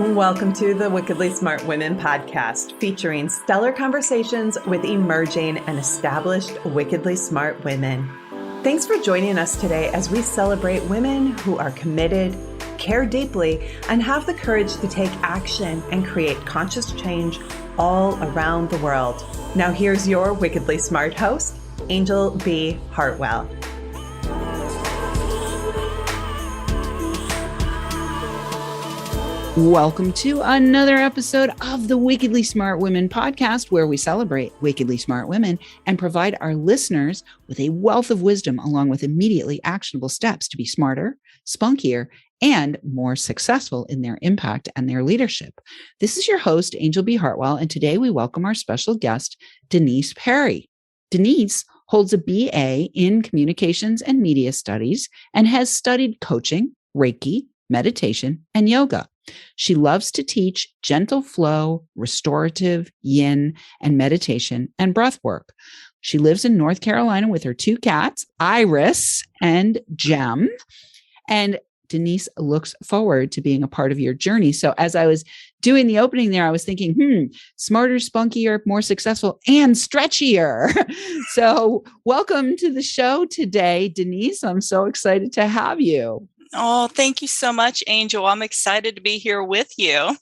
Welcome to the Wickedly Smart Women podcast, featuring stellar conversations with emerging and established wickedly smart women. Thanks for joining us today as we celebrate women who are committed, care deeply, and have the courage to take action and create conscious change all around the world. Now here's your wickedly smart host, Angel B. Hartwell. Welcome to another episode of the Wickedly Smart Women podcast, where we celebrate wickedly smart women and provide our listeners with a wealth of wisdom along with immediately actionable steps to be smarter, spunkier, and more successful in their impact and their leadership. This is your host, Angel B. Hartwell, and today we welcome our special guest, Denise Perry. Denise holds a BA in Communications and Media Studies and has studied coaching, Reiki, meditation, and yoga. She loves to teach gentle flow, restorative, yin, and meditation and breath work. She lives in North Carolina with her two cats, Iris and Gem. And Denise looks forward to being a part of your journey. So as I was doing the opening there, I was thinking, smarter, spunkier, more successful, and stretchier. So welcome to the show today, Denise. I'm so excited to have you. Oh, thank you so much, Angel. I'm excited to be here with you.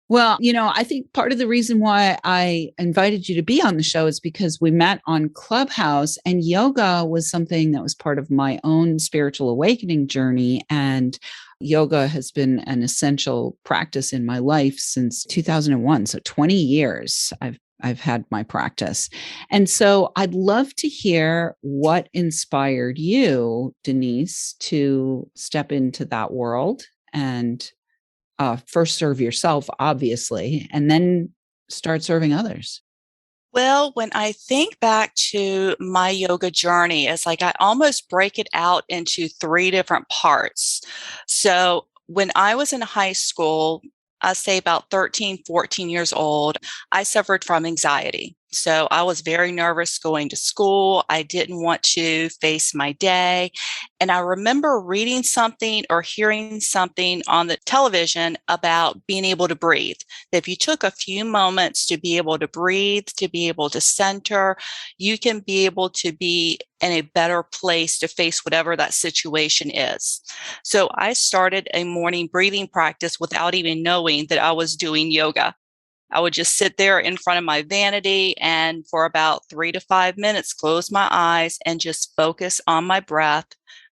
Well, I think part of the reason why I invited you to be on the show is because we met on Clubhouse, and yoga was something that was part of my own spiritual awakening journey. And yoga has been an essential practice in my life since 2001. So 20 years I've had my practice. And so I'd love to hear what inspired you, Denise, to step into that world and first serve yourself, obviously, and then start serving others. Well, when I think back to my yoga journey, it's like I almost break it out into three different parts. So when I was in high school, I say about 13, 14 years old, I suffered from anxiety. So I was very nervous going to school. I didn't want to face my day. And I remember reading something or hearing something on the television about being able to breathe. That if you took a few moments to be able to breathe, to be able to center, you can be able to be in a better place to face whatever that situation is. So I started a morning breathing practice without even knowing that I was doing yoga. I would just sit there in front of my vanity and for about 3 to 5 minutes, close my eyes and just focus on my breath,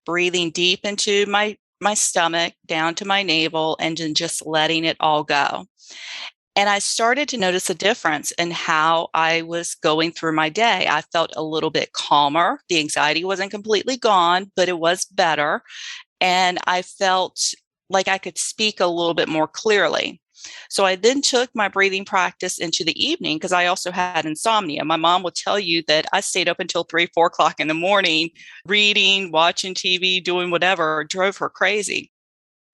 breathing deep into my stomach, down to my navel, and then just letting it all go. And I started to notice a difference in how I was going through my day. I felt a little bit calmer. The anxiety wasn't completely gone, but it was better. And I felt like I could speak a little bit more clearly. So I then took my breathing practice into the evening because I also had insomnia. My mom will tell you that I stayed up until 3, 4 o'clock in the morning, reading, watching TV, doing whatever, drove her crazy.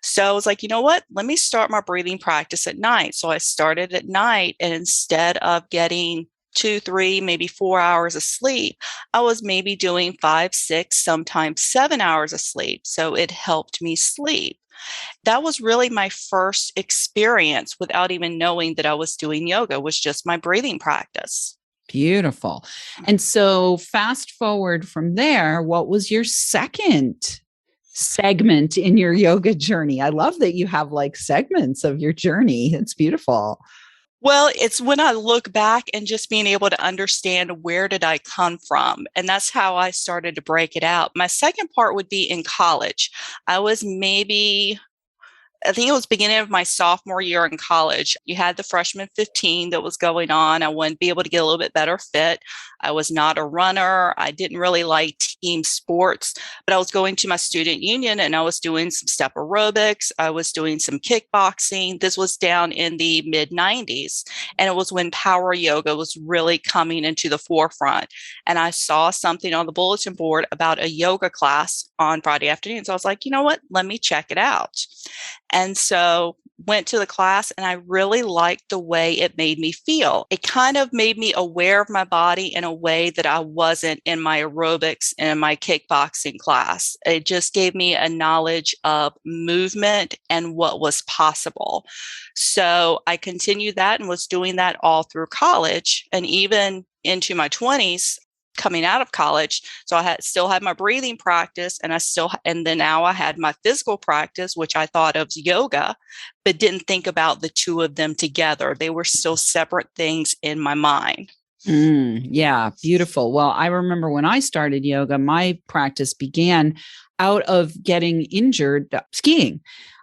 So I was like, you know what? Let me start my breathing practice at night. So I started at night, and instead of getting 2, 3, maybe 4 hours of sleep, I was maybe doing 5, 6, sometimes 7 hours of sleep. So it helped me sleep. That was really my first experience without even knowing that I was doing yoga, was just my breathing practice. Beautiful. And so fast forward from there, what was your second segment in your yoga journey? I love that you have like segments of your journey. It's beautiful. Well, it's when I look back and just being able to understand where did I come from. And that's how I started to break it out. My second part would be in college. I think it was beginning of my sophomore year in college. You had the freshman 15 that was going on. I wanted to be able to get a little bit better fit. I was not a runner. I didn't really like team sports, but I was going to my student union and I was doing some step aerobics. I was doing some kickboxing. This was down in the mid 90s. And it was when power yoga was really coming into the forefront. And I saw something on the bulletin board about a yoga class on Friday afternoon. So I was like, you know what? Let me check it out. And so went to the class and I really liked the way it made me feel. It kind of made me aware of my body in a way that I wasn't in my aerobics and my kickboxing class. It just gave me a knowledge of movement and what was possible. So I continued that and was doing that all through college and even into my 20s. Coming out of college. So I still had my breathing practice and then now I had my physical practice, which I thought of as yoga, but didn't think about the two of them together. They were still separate things in my mind. Yeah, beautiful. Well, I remember when I started yoga, my practice began out of getting injured skiing.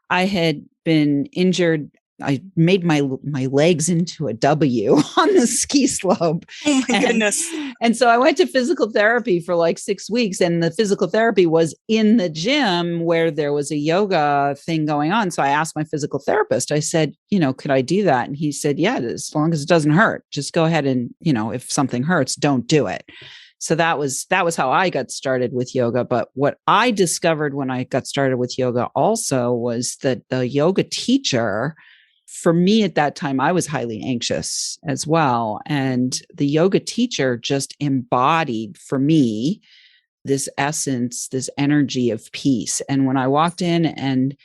I had been injured. I made my legs into a W on the ski slope. Oh my goodness. And so I went to physical therapy for like 6 weeks, and the physical therapy was in the gym where there was a yoga thing going on. So I asked my physical therapist, I said, could I do that? And he said, yeah, as long as it doesn't hurt, just go ahead and, if something hurts, don't do it. So that was how I got started with yoga. But what I discovered when I got started with yoga also was that the yoga teacher, for me at that time, I was highly anxious as well. And the yoga teacher just embodied for me this essence, this energy of peace. And when I walked in and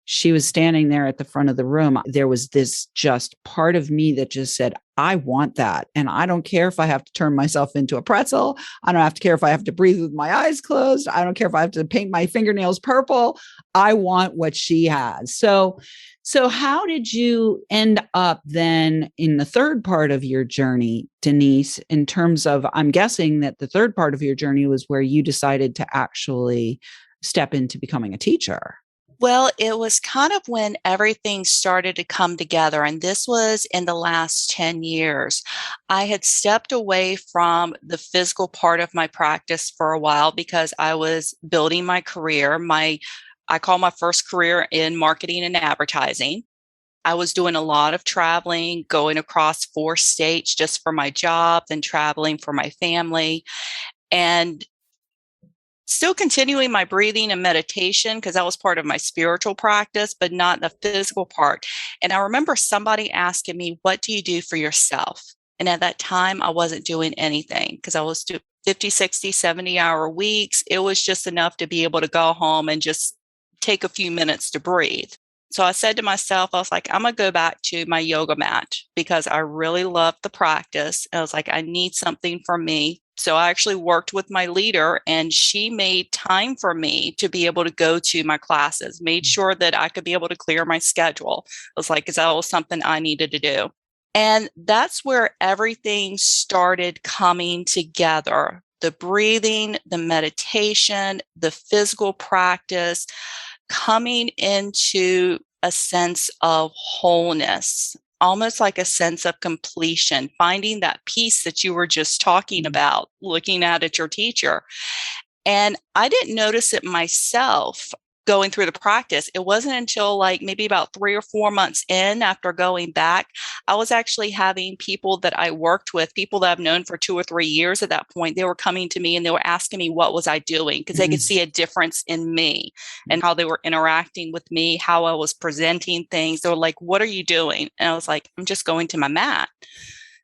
she was standing there at the front of the room, there was this just part of me that just said, I want that. And I don't care if I have to turn myself into a pretzel. I don't have to care if I have to breathe with my eyes closed. I don't care if I have to paint my fingernails purple. I want what she has. So how did you end up then in the third part of your journey, Denise, in terms of, I'm guessing that the third part of your journey was where you decided to actually step into becoming a teacher? Well, it was kind of when everything started to come together, and this was in the last 10 years. I had stepped away from the physical part of my practice for a while because I was building my career. I call my first career in marketing and advertising. I was doing a lot of traveling, going across 4 states just for my job, then traveling for my family, and still continuing my breathing and meditation because that was part of my spiritual practice, but not the physical part. And I remember somebody asking me, what do you do for yourself? And at that time, I wasn't doing anything because I was doing 50, 60, 70-hour weeks. It was just enough to be able to go home and just take a few minutes to breathe. So I said to myself, I was like, I'm going to go back to my yoga mat because I really loved the practice. I was like, I need something for me. So I actually worked with my leader and she made time for me to be able to go to my classes, made sure that I could be able to clear my schedule. It was like, because that was something I needed to do. And that's where everything started coming together. The breathing, the meditation, the physical practice, coming into a sense of wholeness, almost like a sense of completion, finding that peace that you were just talking about, looking at your teacher. And I didn't notice it myself going through the practice. It wasn't until like maybe about 3 or 4 months in after going back, I was actually having people that I worked with, people that I've known for 2 or 3 years at that point, they were coming to me and they were asking me what was I doing because they could see a difference in me and how they were interacting with me, how I was presenting things. They were like, what are you doing? And I was like, I'm just going to my mat.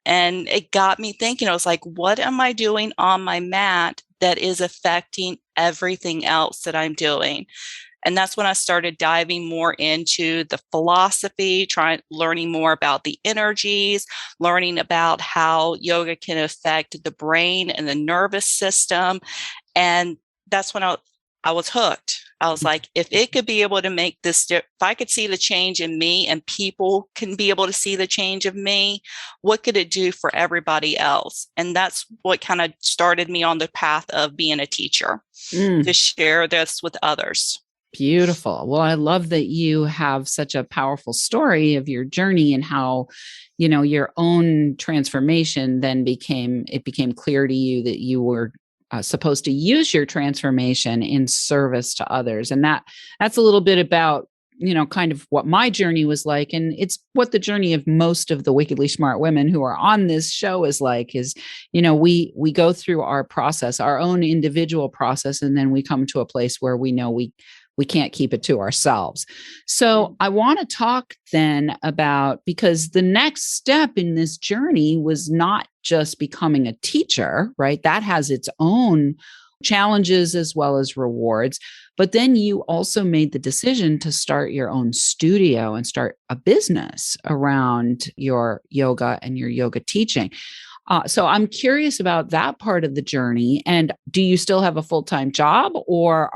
And it got me thinking, I was like, what am I doing on my mat that is affecting everything else that I'm doing? And that's when I started diving more into the philosophy, learning more about the energies, learning about how yoga can affect the brain and the nervous system. And that's when I was hooked. I was like, if it could be able to make this, if I could see the change in me and people can be able to see the change of me, what could it do for everybody else? And that's what kind of started me on the path of being a teacher, to share this with others. Beautiful. Well, I love that you have such a powerful story of your journey and how, your own transformation then became clear to you that you were supposed to use your transformation in service to others. And that's a little bit about, kind of what my journey was like. And it's what the journey of most of the wickedly smart women who are on this show is like, we go through our process, our own individual process. And then we come to a place where we know we we can't keep it to ourselves. So I want to talk then about, because the next step in this journey was not just becoming a teacher, right? That has its own challenges as well as rewards. But then you also made the decision to start your own studio and start a business around your yoga and your yoga teaching. So I'm curious about that part of the journey. And do you still have a full-time job, or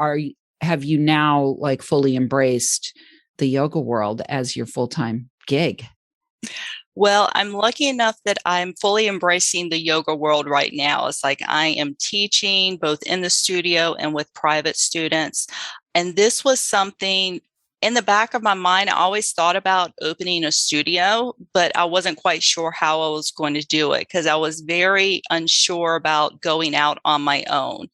have you now like fully embraced the yoga world as your full-time gig? Well, I'm lucky enough that I'm fully embracing the yoga world right now. It's like I am teaching both in the studio and with private students. And this was something in the back of my mind. I always thought about opening a studio, but I wasn't quite sure how I was going to do it because I was very unsure about going out on my own.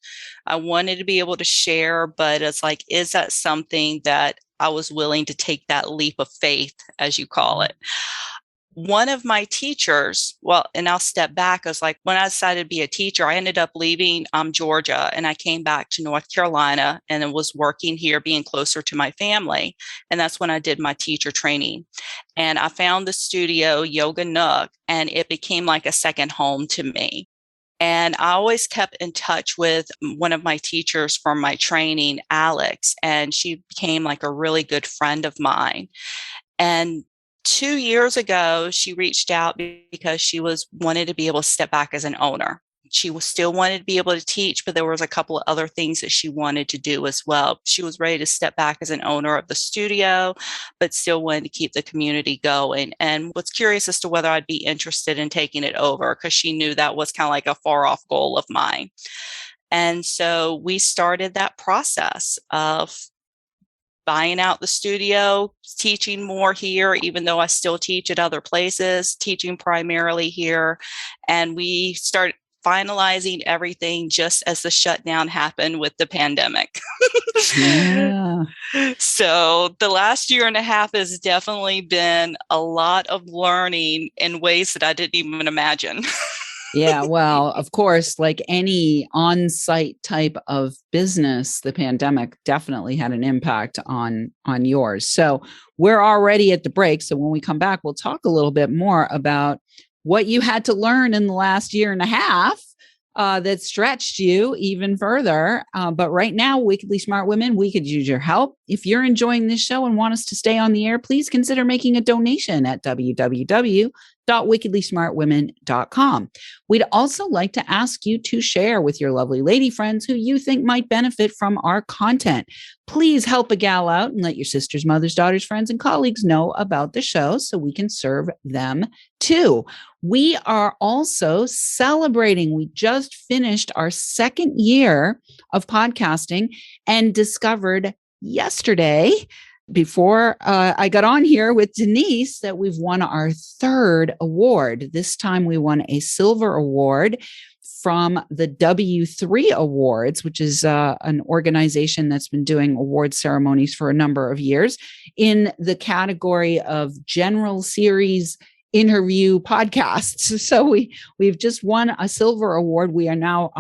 I wanted to be able to share, but it's like, is that something that I was willing to take that leap of faith, as you call it? One of my teachers, and I'll step back, I was like, when I decided to be a teacher, I ended up leaving Georgia and I came back to North Carolina and I was working here, being closer to my family. And that's when I did my teacher training. And I found the studio, Yoga Nook, and it became like a second home to me. And I always kept in touch with one of my teachers from my training, Alex, and she became like a really good friend of mine. And 2 years ago, she reached out because she wanted to be able to step back as an owner. She still wanted to be able to teach, but there was a couple of other things that she wanted to do as well. She was ready to step back as an owner of the studio, but still wanted to keep the community going. And was curious as to whether I'd be interested in taking it over because she knew that was kind of like a far off goal of mine. And so we started that process of buying out the studio, teaching more here, even though I still teach at other places, teaching primarily here. And we started finalizing everything just as the shutdown happened with the pandemic. Yeah. So the last year and a half has definitely been a lot of learning in ways that I didn't even imagine. Yeah, well, of course, like any on-site type of business, the pandemic definitely had an impact on yours. So we're already at the break. So when we come back, we'll talk a little bit more about what you had to learn in the last year and a half that stretched you even further. But right now, Wickedly Smart Women, we could use your help. If you're enjoying this show and want us to stay on the air, please consider making a donation at www.wickedlysmartwomen.com. We'd also like to ask you to share with your lovely lady friends who you think might benefit from our content. Please help a gal out and let your sisters, mothers, daughters, friends, and colleagues know about the show so we can serve them too. We are also celebrating. We just finished our second year of podcasting and discovered yesterday, before I got on here with Denise, that we've won our third award. This time we won a silver award from the W3 Awards, which is an organization that's been doing award ceremonies for a number of years, in the category of general series interview podcasts. So we've just won a silver award. We are now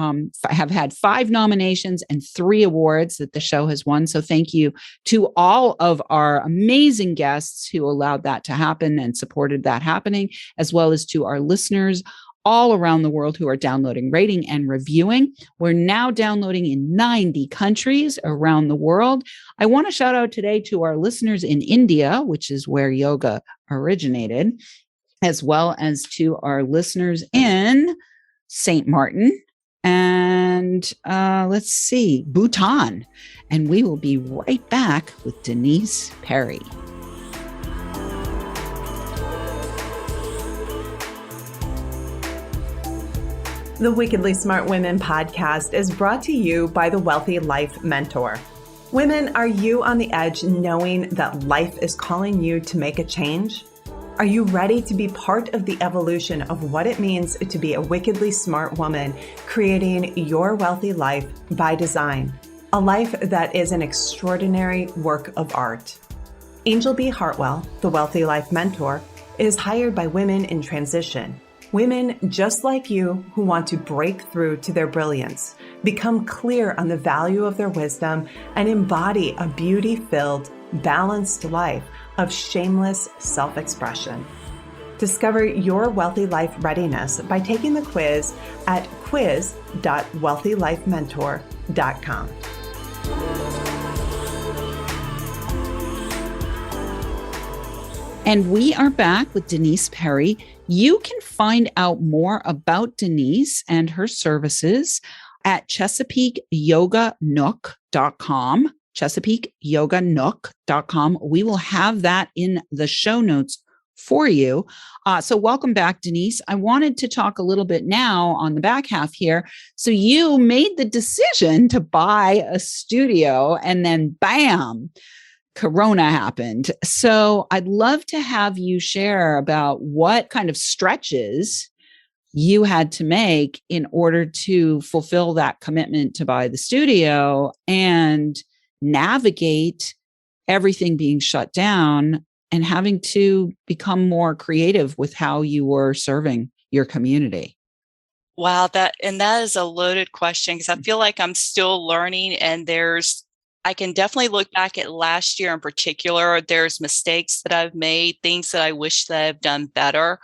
have had 5 nominations and 3 awards that the show has won. So thank you to all of our amazing guests who allowed that to happen and supported that happening, as well as to our listeners all around the world who are downloading, rating, and reviewing. We're now downloading in 90 countries around the world. I want to shout out today to our listeners in India, which is where yoga originated, as well as to our listeners in St. Martin and let's see, Bhutan. And we will be right back with Denise Perry. The Wickedly Smart Women podcast is brought to you by the Wealthy Life Mentor. Women, are you on the edge knowing that life is calling you to make a change? Are you ready to be part of the evolution of what it means to be a wickedly smart woman, creating your wealthy life by design? A life that is an extraordinary work of art. Angel B. Hartwell, the Wealthy Life Mentor, is hired by women in transition, Women just like you who want to break through to their brilliance, become clear on the value of their wisdom, and embody a beauty-filled, balanced life of shameless self-expression. Discover your wealthy life readiness by taking the quiz at quiz.wealthylifementor.com. And we are back with Denise Perry. You can find out more about Denise and her services at ChesapeakeYogaNook.com. ChesapeakeYogaNook.com. We will have that in the show notes for you. So welcome back, Denise. I wanted to talk a little bit now on the back half here. So you made the decision to buy a studio and then bam, Corona happened. So I'd love to have you share about what kind of stretches you had to make in order to fulfill that commitment to buy the studio and navigate everything being shut down and having to become more creative with how you were serving your community. Wow, that is a loaded question because I feel like I'm still learning, and I can definitely look back at last year in particular. There's mistakes that I've made, things that I wish that I've done better.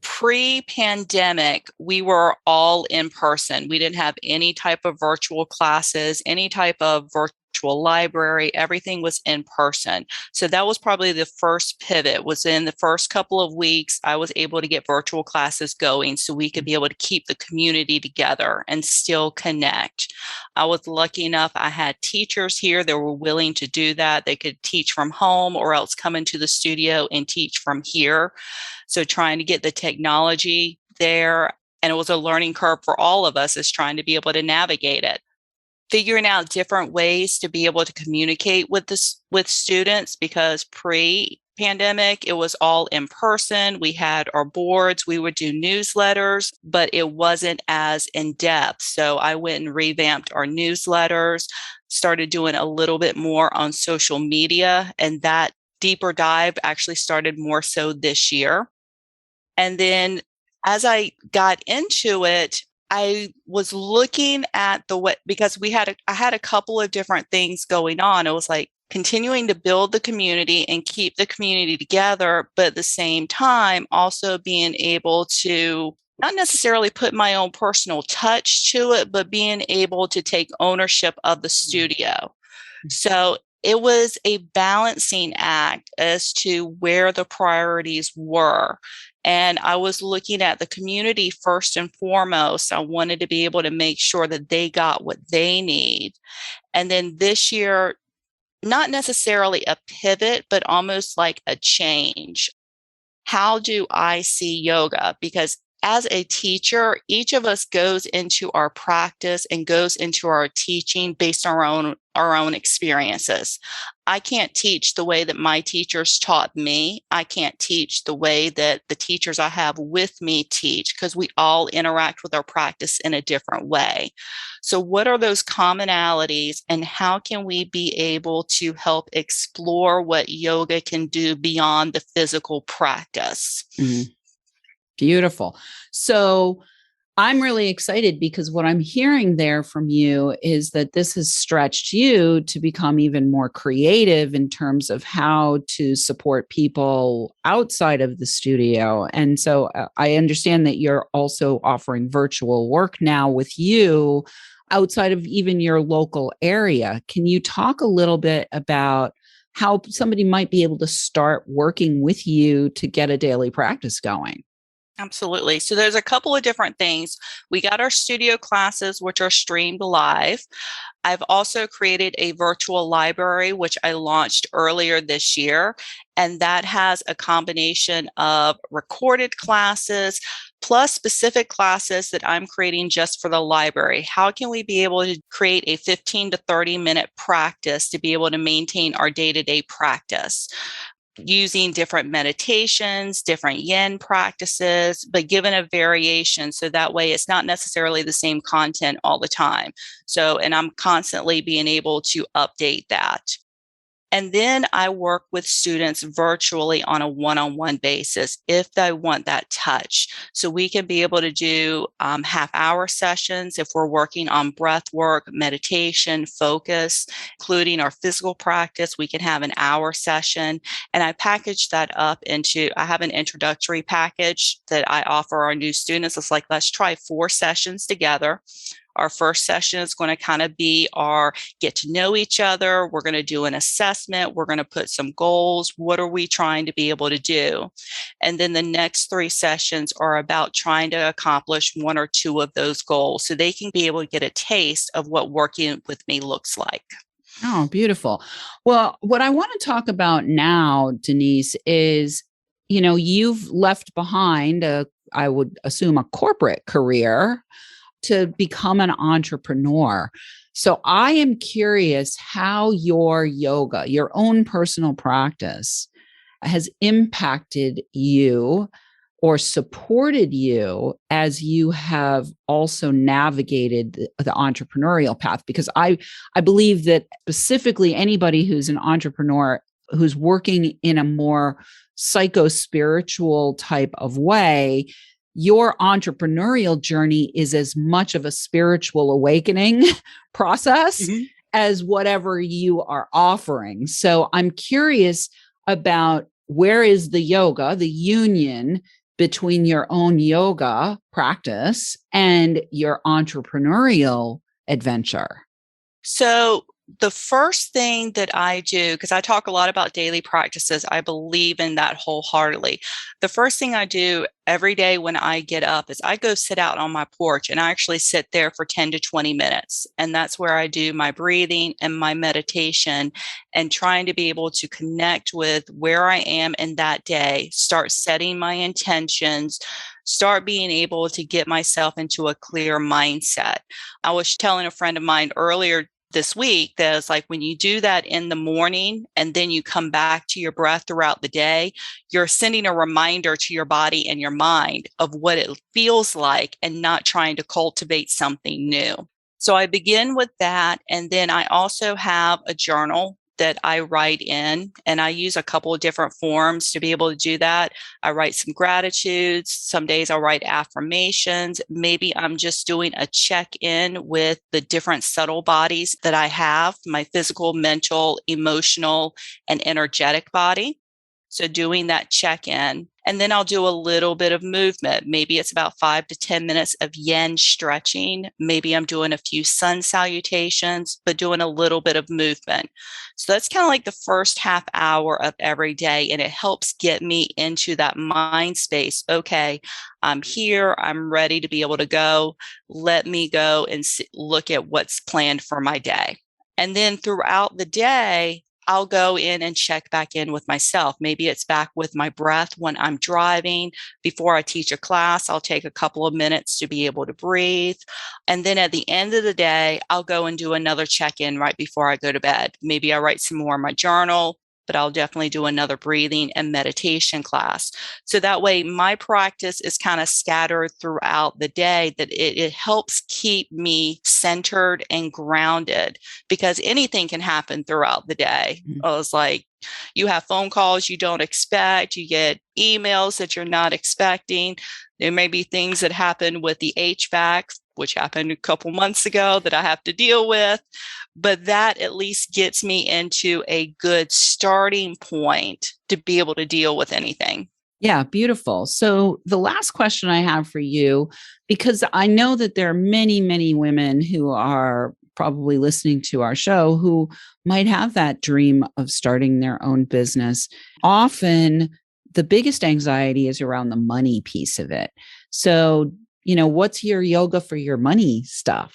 Pre-pandemic, we were all in person. We didn't have any type of virtual classes, any type of virtual library. Everything was in person. So that was probably the first pivot. Was in the first couple of weeks, I was able to get virtual classes going so we could be able to keep the community together and still connect. I was lucky enough, I had teachers here that were willing to do that. They could teach from home or else come into the studio and teach from here. So trying to get the technology there, and it was a learning curve for all of us, is trying to be able to navigate it. Figuring out different ways to be able to communicate with students, because pre-pandemic, it was all in person. We had our boards, we would do newsletters, but it wasn't as in-depth. So I went and revamped our newsletters, started doing a little bit more on social media, and that deeper dive actually started more so this year. And then as I got into it, I was looking at because I had a couple of different things going on. It was like continuing to build the community and keep the community together, but at the same time, also being able to not necessarily put my own personal touch to it, but being able to take ownership of the studio. So it was a balancing act as to where the priorities were. And I was looking at the community first and foremost. I wanted to be able to make sure that they got what they need. And then this year, not necessarily a pivot, but almost like a change. How do I see yoga? Because as a teacher, each of us goes into our practice and goes into our teaching based on our own experiences. I can't teach the way that my teachers taught me. I can't teach the way that the teachers I have with me teach, because we all interact with our practice in a different way. So what are those commonalities, and how can we be able to help explore what yoga can do beyond the physical practice? Mm-hmm. Beautiful. So I'm really excited because what I'm hearing there from you is that this has stretched you to become even more creative in terms of how to support people outside of the studio. And so I understand that you're also offering virtual work now with you outside of even your local area. Can you talk a little bit about how somebody might be able to start working with you to get a daily practice going? Absolutely. So there's a couple of different things. We got our studio classes, which are streamed live. I've also created a virtual library, which I launched earlier this year. And that has a combination of recorded classes plus specific classes that I'm creating just for the library. How can we be able to create a 15 to 30 minute practice to be able to maintain our day-to-day practice? Using different meditations, different yin practices, but given a variation. So that way it's not necessarily the same content all the time. So, and I'm constantly being able to update that. And then I work with students virtually on a one-on-one basis if they want that touch. So we can be able to do half-hour sessions if we're working on breath work, meditation, focus, including our physical practice. We can have an hour session. And I package that up I have an introductory package that I offer our new students. It's like, let's try 4 sessions together. Our first session is going to kind of be our get to know each other. We're going to do an assessment. We're going to put some goals. What are we trying to be able to do? And then the next 3 sessions are about trying to accomplish 1 or 2 of those goals so they can be able to get a taste of what working with me looks like. Oh, beautiful. Well, what I want to talk about now, Denise, is, you've left behind I would assume a corporate career to become an entrepreneur. So I am curious how your yoga, your own personal practice, has impacted you or supported you as you have also navigated the entrepreneurial path. Because I believe that specifically anybody who's an entrepreneur who's working in a more psycho-spiritual type of way, your entrepreneurial journey is as much of a spiritual awakening process as whatever you are offering. So I'm curious about where is the yoga, the union between your own yoga practice and your entrepreneurial adventure. So the first thing that I do, because I talk a lot about daily practices, I believe in that wholeheartedly. The first thing I do every day when I get up is I go sit out on my porch, and I actually sit there for 10 to 20 minutes. And that's where I do my breathing and my meditation and trying to be able to connect with where I am in that day, start setting my intentions, start being able to get myself into a clear mindset. I was telling a friend of mine earlier this week that it's like when you do that in the morning and then you come back to your breath throughout the day, you're sending a reminder to your body and your mind of what it feels like and not trying to cultivate something new. So I begin with that. And then I also have a journal that I write in, and I use a couple of different forms to be able to do that. I write some gratitudes. Some days I'll write affirmations. Maybe I'm just doing a check-in with the different subtle bodies that I have, my physical, mental, emotional, and energetic body. So doing that check-in. And then I'll do a little bit of movement. Maybe it's about 5 to 10 minutes of yin stretching. Maybe I'm doing a few sun salutations, but doing a little bit of movement. So that's kind of like the first half hour of every day. And it helps get me into that mind space. Okay, I'm here. I'm ready to be able to go. Let me go and look at what's planned for my day. And then throughout the day, I'll go in and check back in with myself. Maybe it's back with my breath when I'm driving. Before I teach a class, I'll take a couple of minutes to be able to breathe. And then at the end of the day, I'll go and do another check-in right before I go to bed. Maybe I write some more in my journal, but I'll definitely do another breathing and meditation class. So that way my practice is kind of scattered throughout the day, that it helps keep me centered and grounded, because anything can happen throughout the day. It's like you have phone calls you don't expect, you get emails that you're not expecting. There may be things that happen with the HVAC, which happened a couple months ago, that I have to deal with. But that at least gets me into a good starting point to be able to deal with anything. Yeah, beautiful. So the last question I have for you, because I know that there are many, many women who are probably listening to our show who might have that dream of starting their own business. Often the biggest anxiety is around the money piece of it. So, what's your yoga for your money stuff?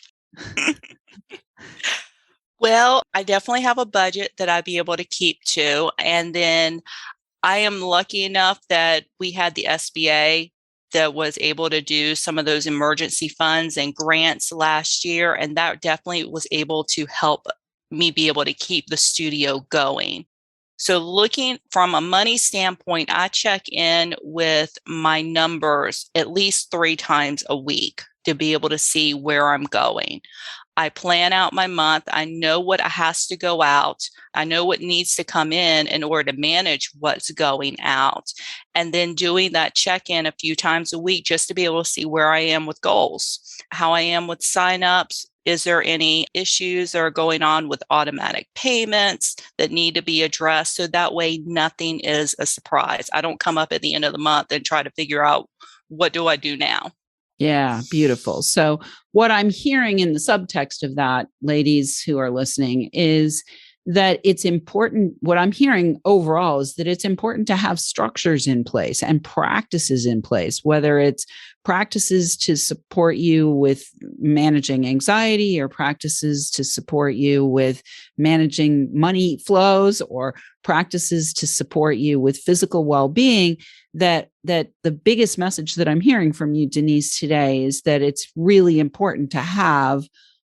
Well, I definitely have a budget that I'd be able to keep to. And then I am lucky enough that we had the SBA that was able to do some of those emergency funds and grants last year. And that definitely was able to help me be able to keep the studio going. So looking from a money standpoint, I check in with my numbers at least 3 times a week to be able to see where I'm going. I plan out my month. I know what has to go out. I know what needs to come in order to manage what's going out. And then doing that check-in a few times a week just to be able to see where I am with goals, how I am with signups. Is there any issues that are going on with automatic payments that need to be addressed? So that way nothing is a surprise. I don't come up at the end of the month and try to figure out, what do I do now? Yeah, beautiful. So what I'm hearing in the subtext of that, ladies who are listening, is that it's important. What I'm hearing overall is that it's important to have structures in place and practices in place, whether it's practices to support you with managing anxiety or practices to support you with managing money flows or practices to support you with physical well-being. That the biggest message that I'm hearing from you, Denise, today is that it's really important to have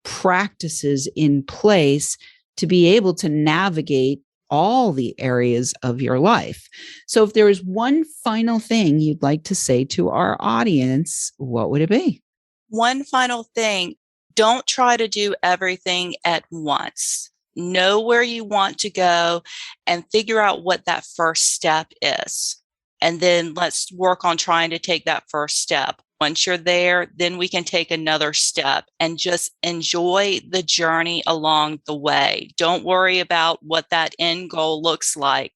practices in place to be able to navigate all the areas of your life. So if there is one final thing you'd like to say to our audience, what would it be? One final thing, don't try to do everything at once. Know where you want to go and figure out what that first step is. And then let's work on trying to take that first step. Once you're there, then we can take another step and just enjoy the journey along the way. Don't worry about what that end goal looks like.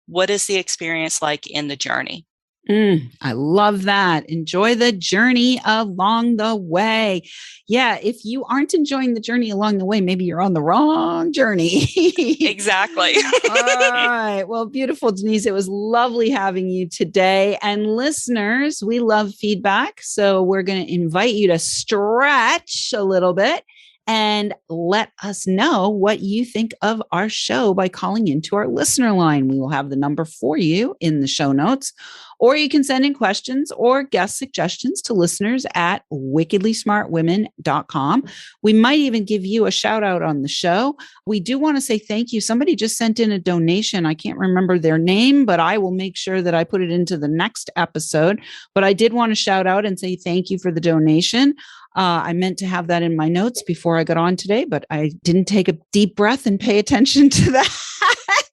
What is the experience like in the journey? I love that. Enjoy the journey along the way. Yeah, if you aren't enjoying the journey along the way, maybe you're on the wrong journey. Exactly. All right. Well, beautiful, Denise. It was lovely having you today. And listeners, we love feedback. So we're going to invite you to stretch a little bit and let us know what you think of our show by calling into our listener line. We will have the number for you in the show notes, or you can send in questions or guest suggestions to listeners at wickedlysmartwomen.com. We might even give you a shout out on the show. We do want to say thank you. Somebody just sent in a donation. I can't remember their name, but I will make sure that I put it into the next episode. But I did want to shout out and say thank you for the donation. I meant to have that in my notes before I got on today, but I didn't take a deep breath and pay attention to that.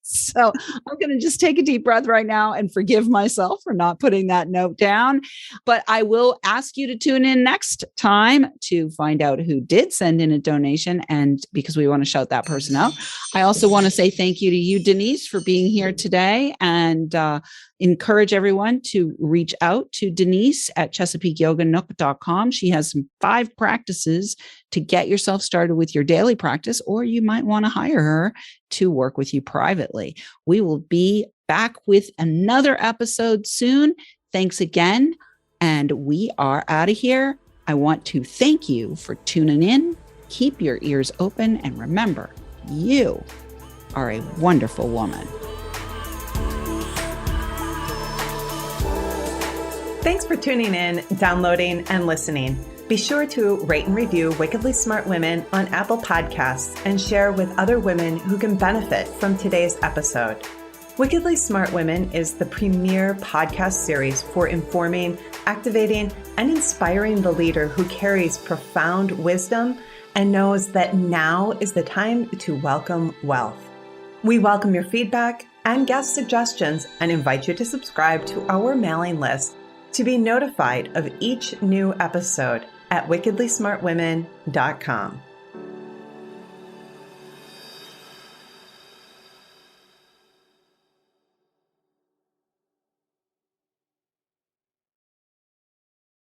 So I'm going to just take a deep breath right now and forgive myself for not putting that note down. But I will ask you to tune in next time to find out who did send in a donation, and because we want to shout that person out. I also want to say thank you to you, Denise, for being here today, and encourage everyone to reach out to Denise at ChesapeakeYogaNook.com. She has some 5 practices to get yourself started with your daily practice, or you might want to hire her to work with you privately. We will be back with another episode soon. Thanks again. And we are out of here. I want to thank you for tuning in. Keep your ears open, and remember, you are a wonderful woman. Thanks for tuning in, downloading, and listening. Be sure to rate and review Wickedly Smart Women on Apple Podcasts and share with other women who can benefit from today's episode. Wickedly Smart Women is the premier podcast series for informing, activating, and inspiring the leader who carries profound wisdom and knows that now is the time to welcome wealth. We welcome your feedback and guest suggestions and invite you to subscribe to our mailing list to be notified of each new episode at wickedlysmartwomen.com.